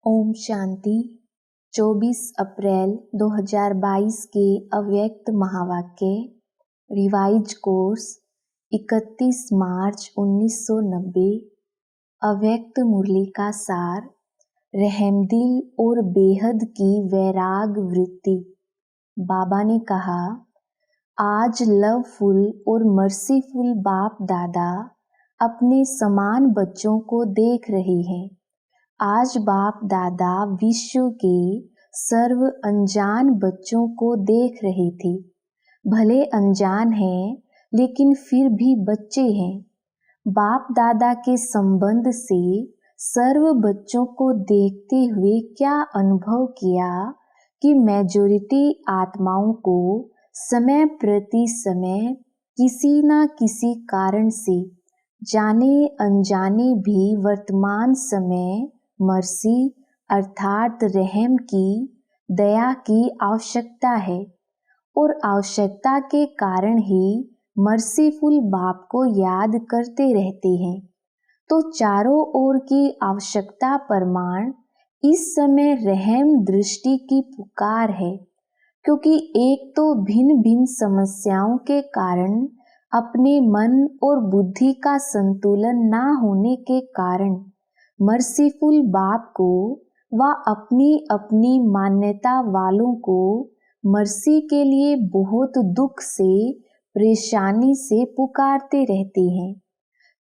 ओम शांति। 24 अप्रैल 2022 के अव्यक्त महावाक्य रिवाइज कोर्स 31 मार्च 1990। अव्यक्त मुरली का सार, रहमदिल और बेहद की वैराग वृत्ति। बाबा ने कहा, आज लवफुल और मर्सीफुल बाप दादा अपने समान बच्चों को देख रहे हैं। आज बाप दादा विश्व के सर्व अनजान बच्चों को देख रहे थे। भले अनजान हैं लेकिन फिर भी बच्चे हैं। बाप दादा के संबंध से सर्व बच्चों को देखते हुए क्या अनुभव किया कि मेजॉरिटी आत्माओं को समय प्रति समय किसी न किसी कारण से जाने अनजाने भी वर्तमान समय मर्सी अर्थात रहम की, दया की आवश्यकता है और आवश्यकता के कारण ही मर्सीफुल बाप को याद करते रहते हैं। तो चारों ओर की आवश्यकता प्रमाण इस समय रहम दृष्टि की पुकार है, क्योंकि एक तो भिन्न भिन्न समस्याओं के कारण अपने मन और बुद्धि का संतुलन ना होने के कारण मर्सीफुल बाप को व अपनी अपनी मान्यता वालों को मर्सी के लिए बहुत दुख से परेशानी से पुकारते रहते हैं।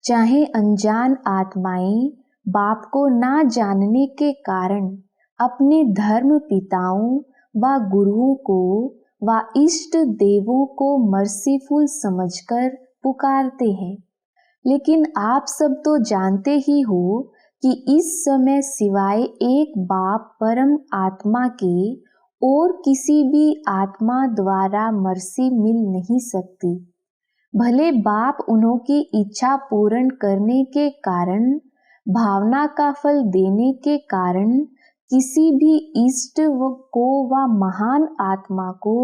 चाहे अनजान आत्माएं बाप को ना जानने के कारण अपने धर्म पिताओं व गुरुओं को व इष्ट देवों को मर्सीफुल समझकर पुकारते हैं। लेकिन आप सब तो जानते ही हो कि इस समय सिवाय एक बाप परम आत्मा के और किसी भी आत्मा द्वारा मर्सी मिल नहीं सकती। भले बाप उन्हों की इच्छा पूर्ण करने के कारण, भावना का फल देने के कारण किसी भी इष्ट को व महान आत्मा को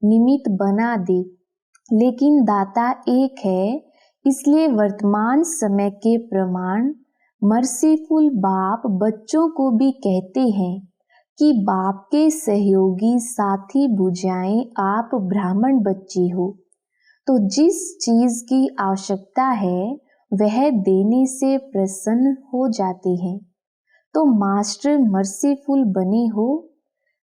निमित्त बना दे, लेकिन दाता एक है। इसलिए वर्तमान समय के प्रमाण मर्सीफुल बाप बच्चों को भी कहते हैं कि बाप के सहयोगी साथी बुझाएं, आप ब्राह्मण बच्चे हो, तो जिस चीज की आवश्यकता है वह देने से प्रसन्न हो जाते हैं। तो मास्टर मर्सीफुल बने हो।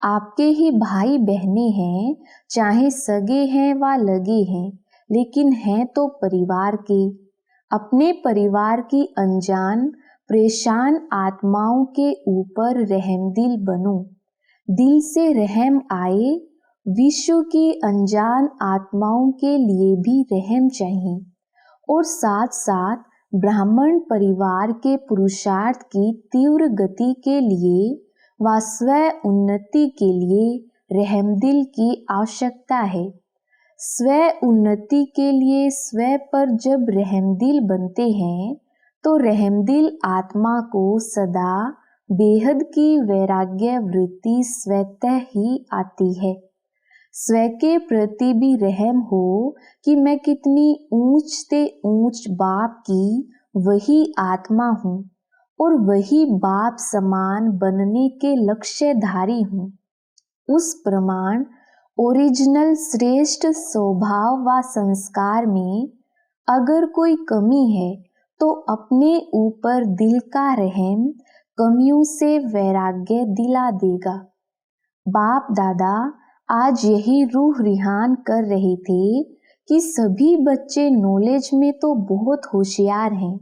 आपके ही भाई बहने हैं, चाहे सगे हैं व लगे हैं, लेकिन हैं तो परिवार के। अपने परिवार की अनजान परेशान आत्माओं के ऊपर रहमदिल बनो। दिल से रहम आए। विश्व की अनजान आत्माओं के लिए भी रहम चाहिए और साथ साथ ब्राह्मण परिवार के पुरुषार्थ की तीव्र गति के लिए व स्व उन्नति के लिए रहमदिल की आवश्यकता है। स्व उन्नति के लिए स्व पर जब रहमदिल बनते हैं तो रहमदिल आत्मा को सदा बेहद की वैराग्य वृत्ति स्वतः ही आती है। स्व के प्रति भी रहम हो कि मैं कितनी ऊंच से ऊंच बाप की वही आत्मा हूँ और वही बाप समान बनने के लक्ष्यधारी हूँ। उस प्रमाण ओरिजिनल श्रेष्ठ स्वभाव व संस्कार में अगर कोई कमी है तो अपने ऊपर दिल का रहम कमियों से वैराग्य दिला देगा। बाप दादा आज यही रूह रिहान कर रहे थे कि सभी बच्चे नॉलेज में तो बहुत होशियार हैं,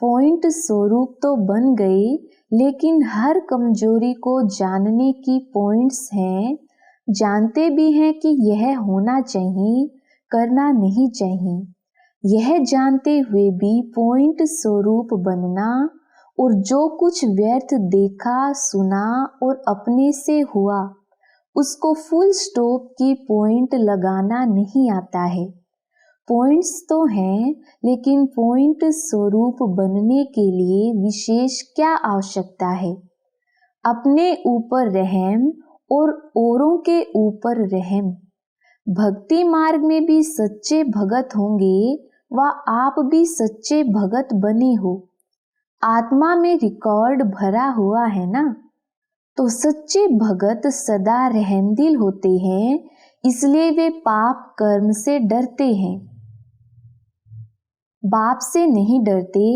पॉइंट स्वरूप तो बन गए, लेकिन हर कमजोरी को जानने की पॉइंट्स हैं। जानते भी हैं कि यह होना चाहिए, करना नहीं चाहिए। यह जानते हुए भी पॉइंट स्वरूप बनना और जो कुछ व्यर्थ देखा, सुना और अपने से हुआ उसको फुल स्टॉप की पॉइंट लगाना नहीं आता है। पॉइंट्स तो हैं, लेकिन पॉइंट स्वरूप बनने के लिए विशेष क्या आवश्यकता है? अपने ऊपर रहम और औरों के ऊपर रहम। भक्ति मार्ग में भी सच्चे भगत होंगे व आप भी सच्चे भगत बने हो। आत्मा में रिकॉर्ड भरा हुआ है ना। तो सच्चे भगत सदा रहमदिल होते हैं, इसलिए वे पाप कर्म से डरते हैं। बाप से नहीं डरते,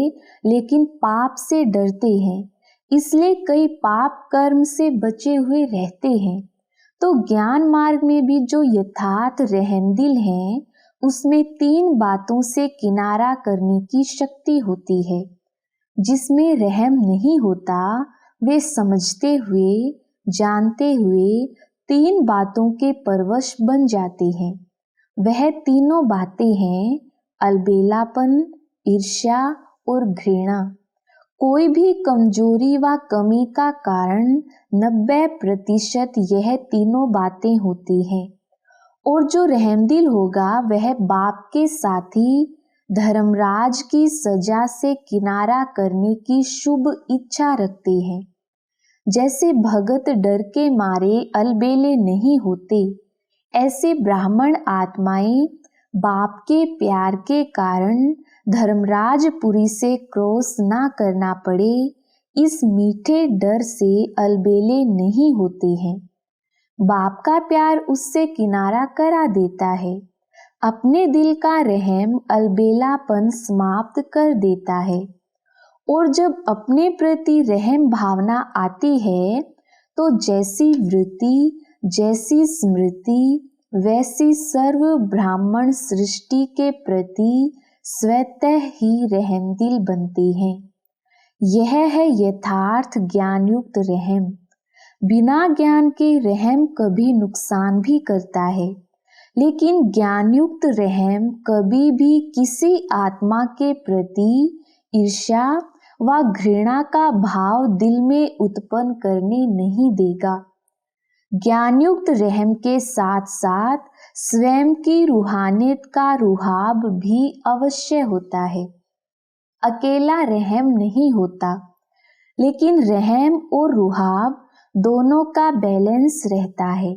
लेकिन पाप से डरते हैं, इसलिए कई पाप कर्म से बचे हुए रहते हैं। तो ज्ञान मार्ग में भी जो यथार्थ रहमदिल हैं, उसमें 3 बातों से किनारा करने की शक्ति होती है। जिसमें रहम नहीं होता, वे समझते हुए, जानते हुए 3 बातों के परवश बन जाते हैं। वह तीनों बातें हैं अलबेलापन, ईर्ष्या और घृणा। कोई भी कमजोरी व कमी का कारण 90% यह तीनों बातें होती हैं। और जो रहमदिल होगा वह बाप के साथी धर्मराज की सजा से किनारा करने की शुभ इच्छा रखते हैं। जैसे भगत डर के मारे अलबेले नहीं होते, ऐसे ब्राह्मण आत्माएं बाप के प्यार के कारण धर्मराजपुरी से क्रॉस ना करना पड़े, इस मीठे डर से अलबेले नहीं होते हैं। बाप का प्यार उससे किनारा करा देता है। अपने दिल का रहम अलबेलापन समाप्त कर देता है। और जब अपने प्रति रहम भावना आती है, तो जैसी वृत्ति, जैसी स्मृति, वैसी सर्व ब्राह्मण सृष्टि के प्रति स्वतः ही रहमदिल बनते हैं। यह है यथार्थ ज्ञानयुक्त रहम। बिना ज्ञान के रहम कभी नुकसान भी करता है, लेकिन ज्ञानयुक्त रहम कभी भी किसी आत्मा के प्रति ईर्ष्या व घृणा का भाव दिल में उत्पन्न करने नहीं देगा। ज्ञानयुक्त रहम के साथ साथ स्वयं की रूहानियत का रुहाब भी अवश्य होता है। अकेला रहम नहीं होता, लेकिन रहम और रुहाब दोनों का बैलेंस रहता है।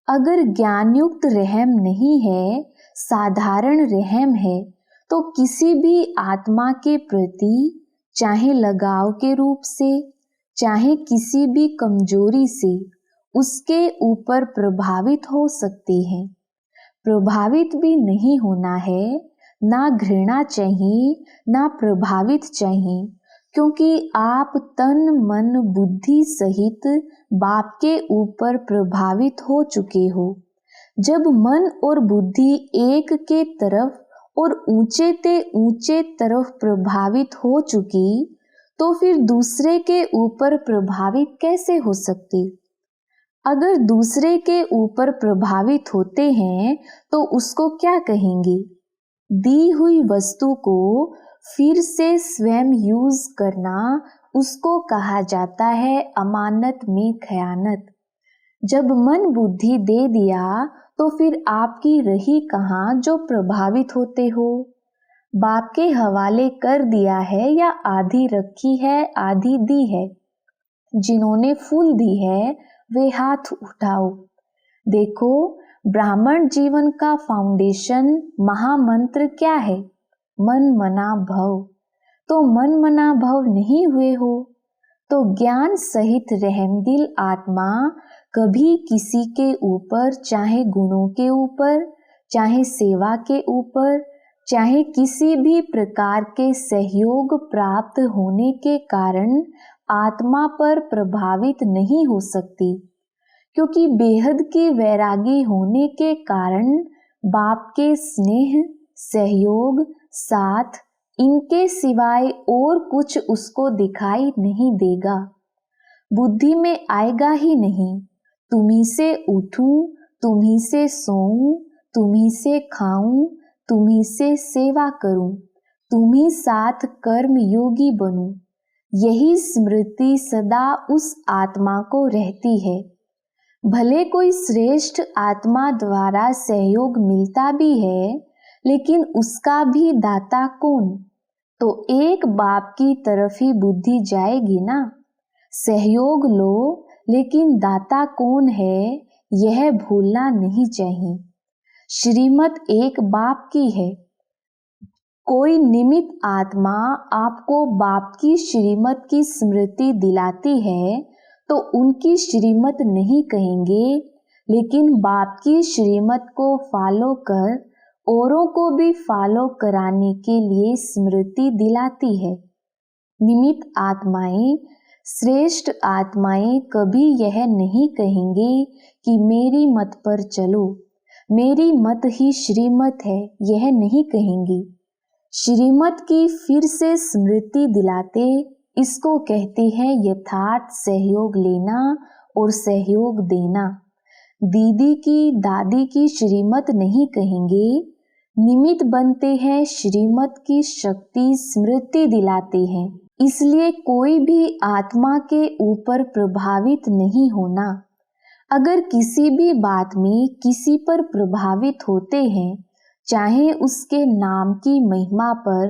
अगर ज्ञानयुक्त रहम नहीं है, साधारण रहम है, तो किसी भी आत्मा के प्रति चाहे लगाव के रूप से, चाहे किसी भी कमजोरी से उसके ऊपर प्रभावित हो सकते हैं। प्रभावित भी नहीं होना है, ना घृणा चाहिए, ना प्रभावित चाहिए, क्योंकि आप तन मन बुद्धि सहित बाप के ऊपर प्रभावित हो चुके हो। जब मन और बुद्धि एक के तरफ और ऊंचे ते ऊंचे तरफ प्रभावित हो चुकी, तो फिर दूसरे के ऊपर प्रभावित कैसे हो सकती? अगर दूसरे के ऊपर प्रभावित होते हैं तो उसको क्या कहेंगे? दी हुई वस्तु को फिर से स्वयं यूज करना, उसको कहा जाता है अमानत में खयानत। जब मन बुद्धि दे दिया तो फिर आपकी रही कहाँ जो प्रभावित होते हो? बाप के हवाले कर दिया है या आधी रखी है, आधी दी है? जिन्होंने फूल दी है वे हाथ उठाओ। देखो, ब्राह्मण जीवन का फाउंडेशन महामंत्र क्या है? मन मना भव। तो मन मना भव नहीं हुए हो तो ज्ञान सहित रहमदिल आत्मा कभी किसी के ऊपर, चाहे गुणों के ऊपर, चाहे सेवा के ऊपर, चाहे किसी भी प्रकार के सहयोग प्राप्त होने के कारण आत्मा पर प्रभावित नहीं हो सकती, क्योंकि बेहद की वैरागी होने के कारण बाप के स्नेह, सहयोग, साथ, इनके सिवाय और कुछ उसको दिखाई नहीं देगा। बुद्धि में आएगा ही नहीं। तुम्ही से उठूं, तुम्ही से सोऊं, तुम्ही से खाऊं, तुम्ही से सेवा करूं, तुम्ही साथ कर्म योगी बनूं। यही स्मृति सदा उस आत्मा को रहती है। भले कोई श्रेष्ठ आत्मा द्वारा सहयोग मिलता भी है, लेकिन उसका भी दाता कौन? तो एक बाप की तरफ ही बुद्धि जाएगी ना। सहयोग लो, लेकिन दाता कौन है यह भूलना नहीं चाहिए। श्रीमत एक बाप की है। कोई निमित्त आत्मा आपको बाप की श्रीमत की स्मृति दिलाती है तो उनकी श्रीमत नहीं कहेंगे, लेकिन बाप की श्रीमत को फॉलो कर औरों को भी फॉलो कराने के लिए स्मृति दिलाती है। निमित्त आत्माएं, श्रेष्ठ आत्माएं कभी यह नहीं कहेंगे कि मेरी मत पर चलो, मेरी मत ही श्रीमत है, यह नहीं कहेंगी। श्रीमत की फिर से स्मृति दिलाते इसको कहते हैं यथार्थ सहयोग लेना और सहयोग देना। दीदी की, दादी की श्रीमत नहीं कहेंगे, निमित्त बनते हैं, श्रीमत की शक्ति स्मृति दिलाते हैं। इसलिए कोई भी आत्मा के ऊपर प्रभावित नहीं होना। अगर किसी भी बात में किसी पर प्रभावित होते हैं, चाहे उसके नाम की महिमा पर,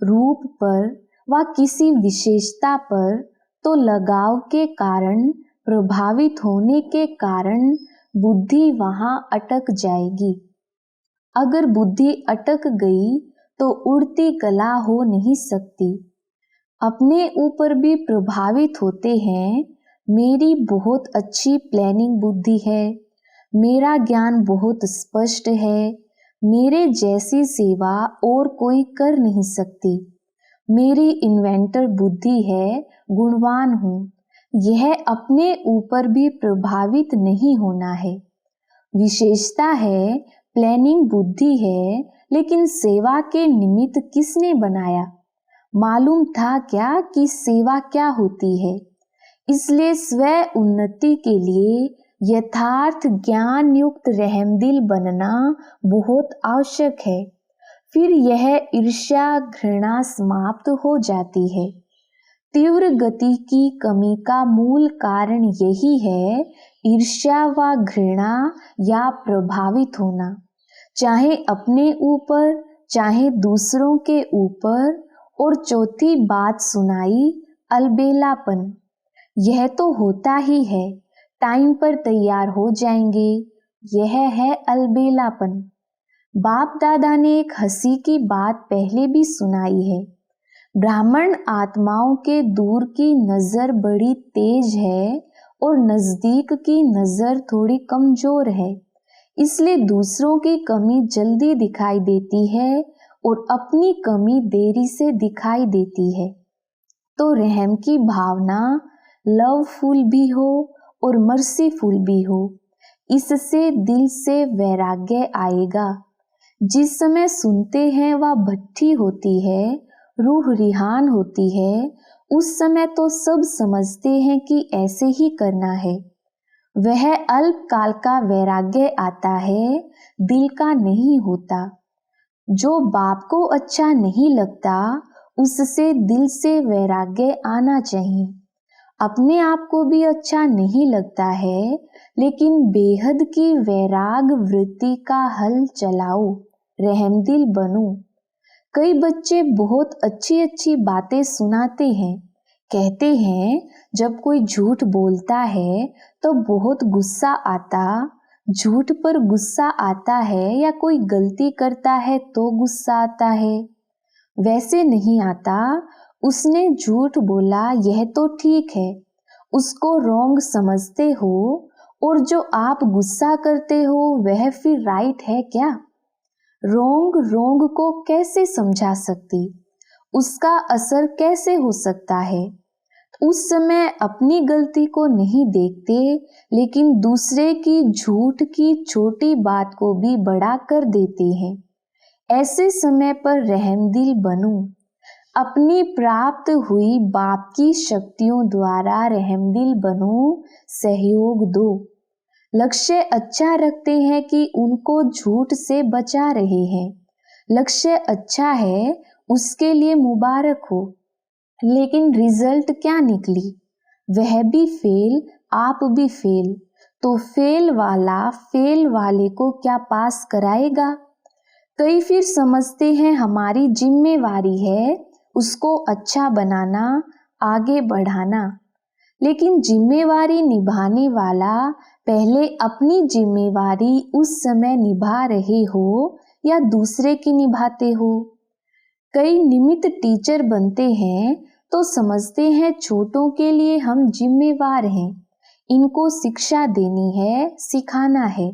रूप पर व किसी विशेषता पर, तो लगाव के कारण, प्रभावित होने के कारण बुद्धि वहां अटक जाएगी। अगर बुद्धि अटक गई तो उड़ती कला हो नहीं सकती। अपने ऊपर भी प्रभावित होते हैं, मेरी बहुत अच्छी प्लानिंग बुद्धि है, मेरा ज्ञान बहुत स्पष्ट है, मेरे जैसी सेवा और कोई कर नहीं सकती, मेरी इन्वेंटर बुद्धि है, गुणवान हूँ। यह अपने ऊपर भी प्रभावित नहीं होना है। विशेषता है, प्लानिंग बुद्धि है, लेकिन सेवा के निमित्त किसने बनाया? मालूम था क्या कि सेवा क्या होती है? इसलिए स्व उन्नति के लिए यथार्थ ज्ञान युक्त रहमदिल बनना बहुत आवश्यक है। फिर यह ईर्ष्या घृणा समाप्त हो जाती है। तीव्र गति की कमी का मूल कारण यही है, ईर्ष्या व घृणा या प्रभावित होना, चाहे अपने ऊपर चाहे दूसरों के ऊपर। और चौथी बात सुनाई, अलबेलापन। यह तो होता ही है, टाइम पर तैयार हो जाएंगे, यह है अलबेलापन। बाप दादा ने एक हंसी की बात पहले भी सुनाई है। ब्राह्मण आत्माओं के दूर की नजर बड़ी तेज है और नजदीक की नजर थोड़ी कमजोर है, इसलिए दूसरों की कमी जल्दी दिखाई देती है और अपनी कमी देरी से दिखाई देती है। तो रहम की भावना लवफुल भी हो और मर्सीफुल भी हो, इससे दिल से वैराग्य आएगा। जिस समय सुनते हैं वह भट्ठी होती है, रूह रिहान होती है, उस समय तो सब समझते हैं कि ऐसे ही करना है। वह अल्पकाल का वैराग्य आता है, दिल का नहीं होता। जो बाप को अच्छा नहीं लगता, उससे दिल से वैराग्य आना चाहिए। अपने आप को भी अच्छा नहीं लगता है, लेकिन बेहद की वैराग वृत्ति का हल चलाओ, रहमदिल बनो। कई बच्चे बहुत अच्छी अच्छी बातें सुनाते हैं, कहते हैं जब कोई झूठ बोलता है तो बहुत गुस्सा आता, झूठ पर गुस्सा आता है, या कोई गलती करता है तो गुस्सा आता है। वैसे नहीं आता, उसने झूठ बोला यह तो ठीक है, उसको रॉन्ग समझते हो, और जो आप गुस्सा करते हो वह फिर राइट है क्या? रॉन्ग को कैसे समझा सकती, उसका असर कैसे हो सकता है? उस समय अपनी गलती को नहीं देखते, लेकिन दूसरे की झूठ की छोटी बात को भी बड़ा कर देते हैं। ऐसे समय पर रहमदिल बनो, अपनी प्राप्त हुई बाप की शक्तियों द्वारा रहमदिल बनो, सहयोग दो। लक्ष्य अच्छा रखते हैं कि उनको झूठ से बचा रहे हैं, लक्ष्य अच्छा है, उसके लिए मुबारक हो। लेकिन रिजल्ट क्या निकली? वह भी फेल, आप भी फेल, तो फेल वाला फेल वाले को क्या पास कराएगा? कई फिर समझते हैं हमारी जिम्मेवारी है उसको अच्छा बनाना, आगे बढ़ाना, लेकिन जिम्मेवारी निभाने वाला पहले अपनी जिम्मेवारी उस समय निभा रहे हो या दूसरे की निभाते हो? कई निमित्त टीचर बनते हैं तो समझते हैं छोटों के लिए हम जिम्मेवार हैं, इनको शिक्षा देनी है, सिखाना है।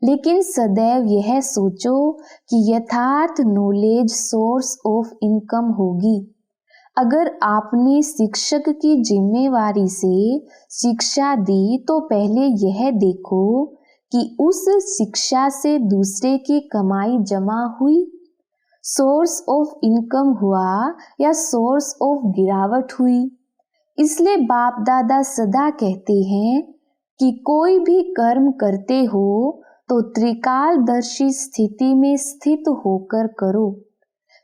लेकिन सदैव यह सोचो कि यथार्थ नॉलेज सोर्स ऑफ इनकम होगी। अगर आपने शिक्षक की जिम्मेवारी से शिक्षा दी तो पहले यह देखो कि उस शिक्षा से दूसरे की कमाई जमा हुई, सोर्स ऑफ इनकम हुआ या सोर्स ऑफ गिरावट हुई। इसलिए बाप दादा सदा कहते हैं कि कोई भी कर्म करते हो तो त्रिकालदर्शी स्थिति में स्थित होकर करो।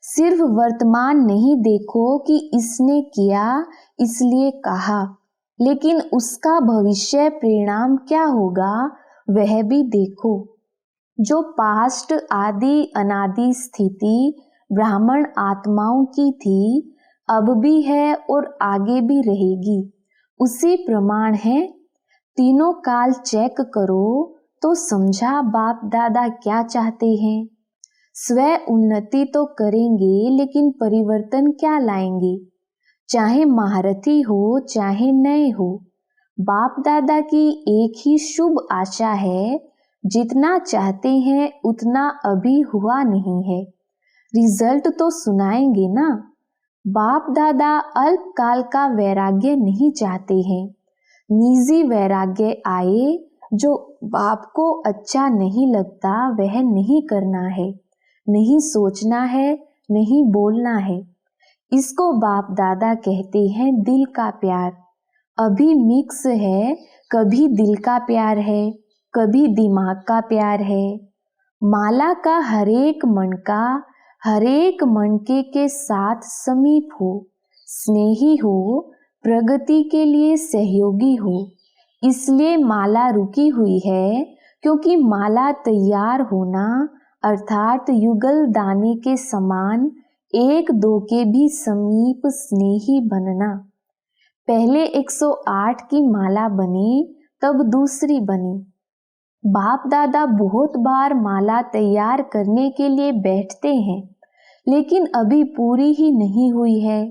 सिर्फ वर्तमान नहीं देखो कि इसने किया इसलिए कहा, लेकिन उसका भविष्य परिणाम क्या होगा वह भी देखो। जो पास्ट आदि अनादि स्थिति ब्राह्मण आत्माओं की थी, अब भी है और आगे भी रहेगी, उसी प्रमाण है। तीनों काल चेक करो तो समझा बाप दादा क्या चाहते हैं। स्व उन्नति तो करेंगे लेकिन परिवर्तन क्या लाएंगे, चाहे महारथी हो चाहे नए हो। बाप दादा की एक ही शुभ आशा है, जितना चाहते हैं उतना अभी हुआ नहीं है, रिजल्ट तो सुनाएंगे ना। बाप दादा अल्पकाल का वैराग्य नहीं चाहते हैं, निजी वैराग्य आए, जो बाप को अच्छा नहीं लगता वह नहीं करना है, नहीं सोचना है, नहीं बोलना है। इसको बाप दादा कहते हैं दिल का प्यार। अभी मिक्स है, कभी दिल का प्यार है, कभी दिमाग का प्यार है। माला का हरेक मनके के साथ समीप हो, स्नेही हो, प्रगति के लिए सहयोगी हो। इसलिए माला रुकी हुई है, क्योंकि माला तैयार होना अर्थात युगल दाने के समान एक दो के भी समीप स्नेही बनना। पहले 108 की माला बनी, तब दूसरी बनी। बाप दादा बहुत बार माला तैयार करने के लिए बैठते हैं, लेकिन अभी पूरी ही नहीं हुई है।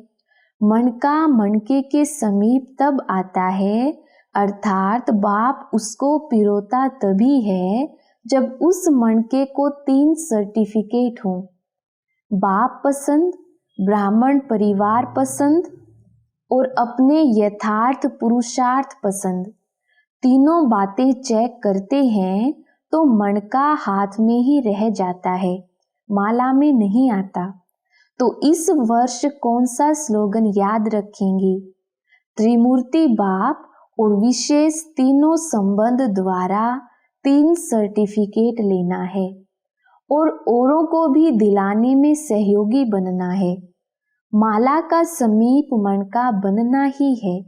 मनका मनके के समीप तब आता है, अर्थात बाप उसको पिरोता तभी है जब उस मणके को 3 सर्टिफिकेट हो, बाप पसंद, ब्राह्मण परिवार पसंद और अपने यथार्थ पुरुषार्थ पसंद। तीनों बातें चेक करते हैं तो मणका हाथ में ही रह जाता है, माला में नहीं आता। तो इस वर्ष कौन सा स्लोगन याद रखेंगे? त्रिमूर्ति बाप और विशेष तीनों संबंध द्वारा 3 सर्टिफिकेट लेना है और औरों को भी दिलाने में सहयोगी बनना है। माला का समीप मणका बनना ही है।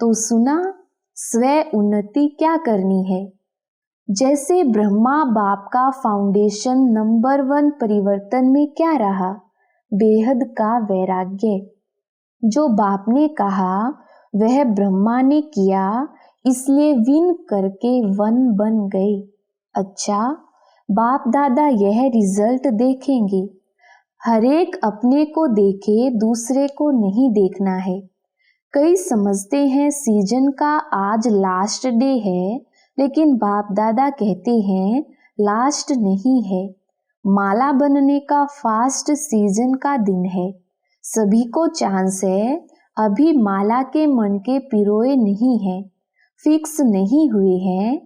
तो सुना, स्व उन्नति क्या करनी है? जैसे ब्रह्मा बाप का फाउंडेशन नंबर 1 परिवर्तन में क्या रहा? बेहद का वैराग्य। जो बाप ने कहा वह ब्रह्मा ने किया, इसलिए विन करके वन बन गए। अच्छा, बाप दादा यह रिजल्ट देखेंगे। हरेक अपने को देखे, दूसरे को नहीं देखना है। कई समझते हैं सीजन का आज लास्ट डे है, लेकिन बाप दादा कहते हैं लास्ट नहीं है, माला बनने का फास्ट सीजन का दिन है। सभी को चांस है, अभी माला के मन के पिरोए नहीं हैं, फिक्स नहीं हुए हैं।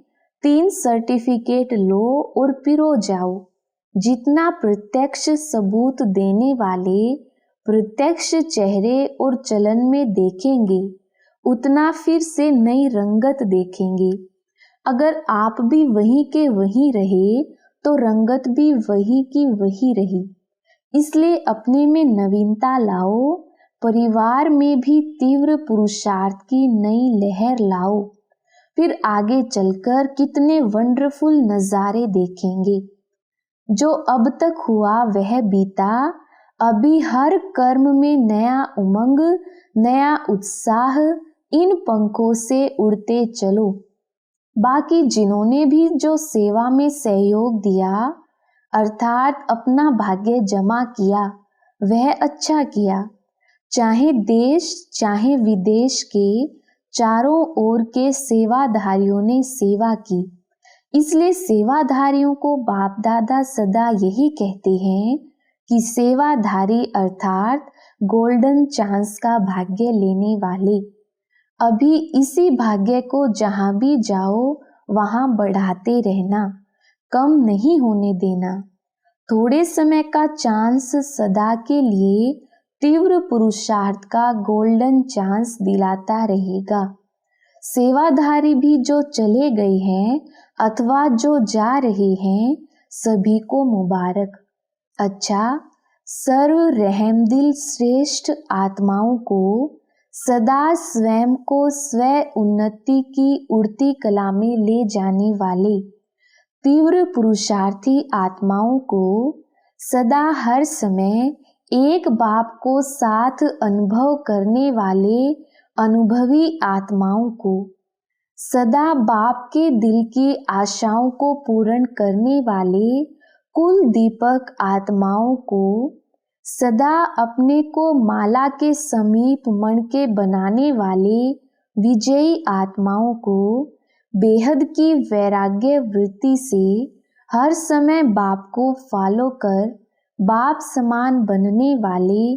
3 सर्टिफिकेट लो और पिरो जाओ। जितना प्रत्यक्ष सबूत देने वाले प्रत्यक्ष चेहरे और चलन में देखेंगे, उतना फिर से नई रंगत देखेंगे। अगर आप भी वहीं के वहीं रहे तो रंगत भी वही की वही रही। इसलिए अपने में नवीनता लाओ, परिवार में भी तीव्र पुरुषार्थ की नई लहर लाओ। फिर आगे चलकर कितने वंडरफुल नज़ारे देखेंगे। जो अब तक हुआ वह बीता, अभी हर कर्म में नया उमंग, नया उत्साह, इन पंखों से उड़ते चलो। बाकी जिन्होंने भी जो सेवा में सहयोग दिया, अर्थात अपना भाग्य जमा किया, वह अच्छा किया। चाहे देश चाहे विदेश के चारों ओर के सेवाधारियों ने सेवा की। इसलिए सेवाधारियों को बाप दादा सदा यही कहते हैं कि सेवाधारी अर्थात गोल्डन चांस का भाग्य लेने वाले। अभी इसी भाग्य को जहाँ भी जाओ वहाँ बढ़ाते रहना, कम नहीं होने देना। थोड़े समय का चांस सदा के लिए तीव्र पुरुषार्थ का गोल्डन चांस दिलाता रहेगा। सेवाधारी भी जो चले गए हैं अथवा जो जा रहे हैं, सभी को मुबारक। अच्छा, सर्व रहमदिल श्रेष्ठ आत्माओं को सदा स्वयं को स्व उन्नति की उड़ती कला में ले जाने वाले तीव्र पुरुषार्थी आत्माओं को सदा हर समय एक बाप को साथ अनुभव करने वाले अनुभवी आत्माओं को, सदा बाप के दिल की आशाओं को पूर्ण करने वाले कुल दीपक आत्माओं को, सदा अपने को माला के समीप मन के बनाने वाले विजयी आत्माओं को, बेहद की वैराग्य वृत्ति से हर समय बाप को फॉलो कर बाप समान बनने वाले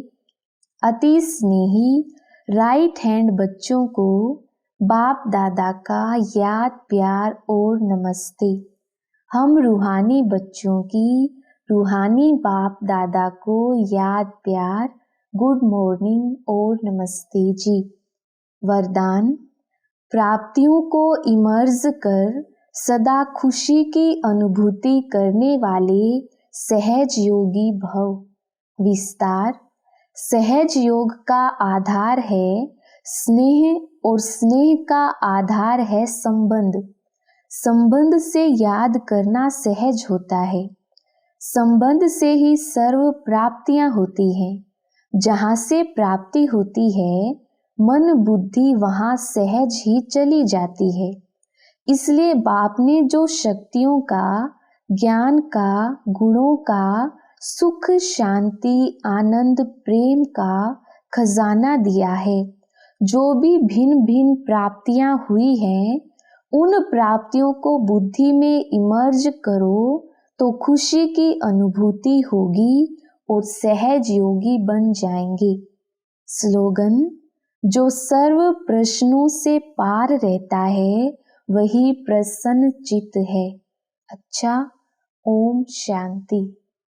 अति स्नेही राइट हैंड बच्चों को बाप दादा का याद प्यार और नमस्ते। हम रूहानी बच्चों की रूहानी बाप दादा को याद प्यार, गुड मॉर्निंग और नमस्ते जी। वरदान, प्राप्तियों को इमर्ज कर सदा खुशी की अनुभूति करने वाले सहज योगी भव। विस्तार, सहज योग का आधार है स्नेह और स्नेह का आधार है संबंध। संबंध से याद करना सहज होता है। संबंध से ही सर्व प्राप्तियां होती हैं। जहाँ से प्राप्ति होती है, मन बुद्धि वहाँ सहज ही चली जाती है। इसलिए बाप ने जो शक्तियों का, ज्ञान का, गुणों का, सुख शांति आनंद प्रेम का खजाना दिया है, जो भी भिन्न भिन्न प्राप्तियां हुई हैं, उन प्राप्तियों को बुद्धि में इमर्ज करो तो खुशी की अनुभूति होगी और सहज योगी बन जाएंगे। स्लोगन, जो सर्व प्रश्नों से पार रहता है वही प्रसन्न चित्त है। अच्छा, ओम शांति।